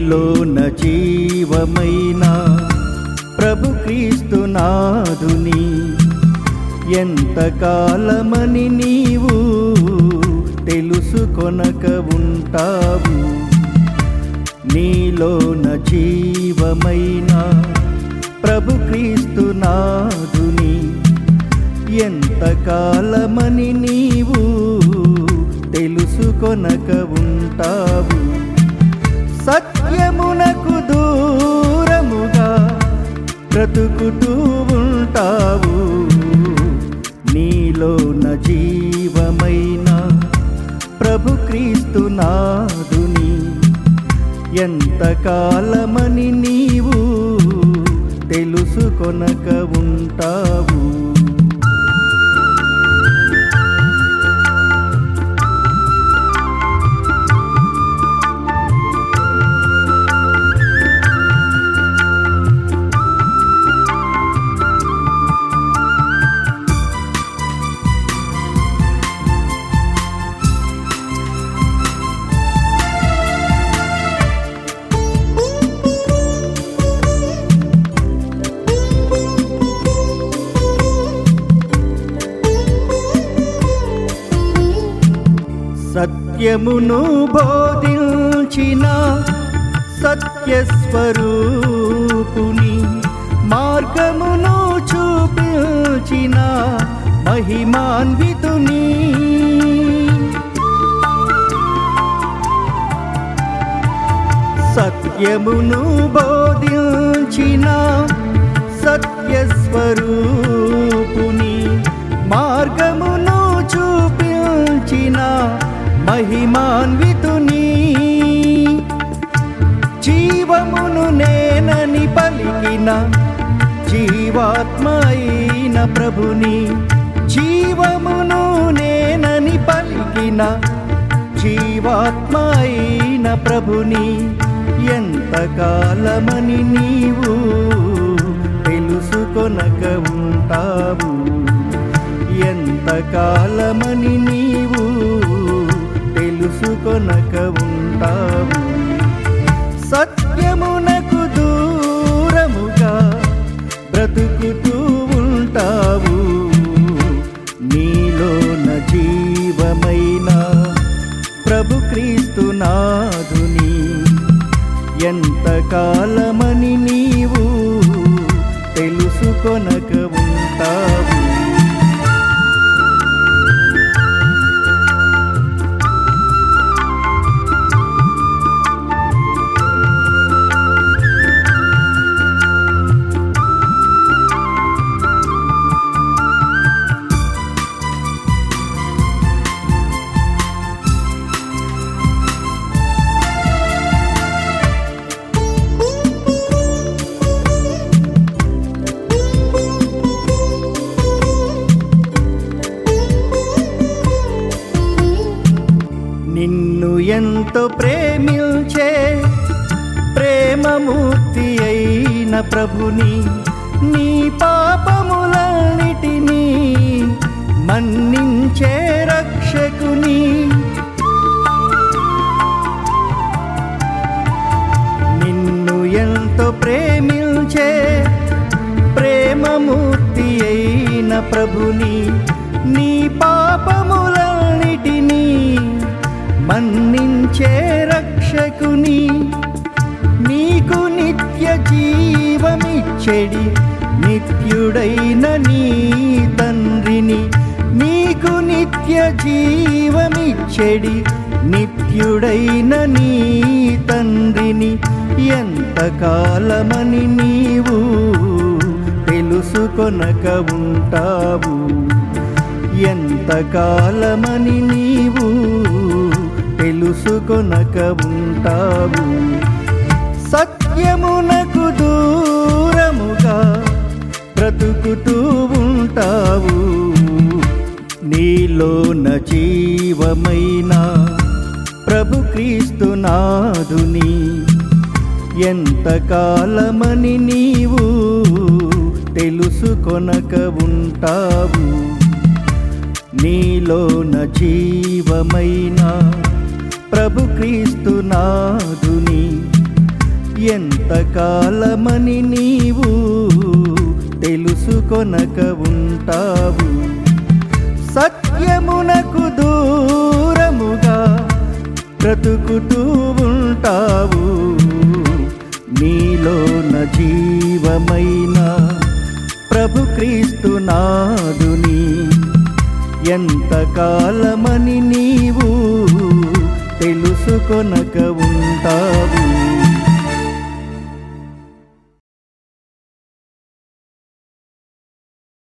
నీలోన జీవమైన ప్రభు క్రీస్తు నాదుని ఎంతకాలమని నీవు తెలుసుకొనక ఉంటావు. నీలోన జీవమైన ప్రభు క్రీస్తు నాదుని ఎంతకాలమని నీవు తెలుసుకొనక ఉంటావు. సత్యమునకు దూరముగా బ్రతుకుతూ ఉంటావు. నీలోన జీవమైన ప్రభు క్రీస్తు నాదుని ఎంతకాలమని నీవు తెలుసుకొనక ఉంటావు. సత్యమును బోధించిన సత్యస్వరూపుని మార్గమును చూపించిన మహిమాన్వితుని సత్యమును బోధించిన సత్యస్వరూపుని మార్గమును చూపించిన మహిమాన్వితుని జీవమును నేనని పలికిన జీవాత్మ అయిన ప్రభుని జీవమును నేనని పలికిన జీవాత్మ అయిన ప్రభుని ఎంతకాలమని నీవు తెలుసుకొనక ఉంటావు. ఎంతకాలమని నీవు తెలుసుకొనక ఉంటావు. సత్యమునకు దూరముగా బ్రతుకుతూ ఉంటావు. నీలోన జీవమైన ప్రభు క్రీస్తు నాదుని ఎంతకాలమని నీవు తెలుసుకొనక ఉంటావు. నిన్ను ఎంతో ప్రేమించే ప్రేమమూర్తి అయిన ప్రభుని నీ పాపములన్నిటినీ మన్నించే రక్షకుని నిన్ను ఎంతో ప్రేమించే ప్రేమమూర్తి అయిన ప్రభుని నీ పాపములన్నిటినీ మన్నించే రక్షకుని నీకు నిత్య జీవమిచ్చెడి నిత్యుడైన నీ తండ్రిని నీకు నిత్య జీవమిచ్చెడి నిత్యుడైన నీ తండ్రిని ఎంతకాలమని నీవు తెలుసుకొనక ఉంటావు. ఎంతకాలమని నీవు తెలుసుకొనక ఉంటావు. సత్యమునకు దూరముగా బ్రతుకుతూ ఉంటావు. నీలోన జీవమైన ప్రభు క్రీస్తు నాదుని ఎంతకాలమని నీవు తెలుసుకొనక ఉంటావు. నీలోన జీవమైన ప్రభు క్రీస్తు నాదుని ఎంతకాలమని నీవు తెలుసుకొనక ఉంటావు. సత్యమునకు దూరముగా బ్రతుకుతూ ఉంటావు. నీలోన జీవమైన ప్రభు క్రీస్తు నాదుని ఎంతకాలమని నీవు తెలుసుకొనక ఉంటావు.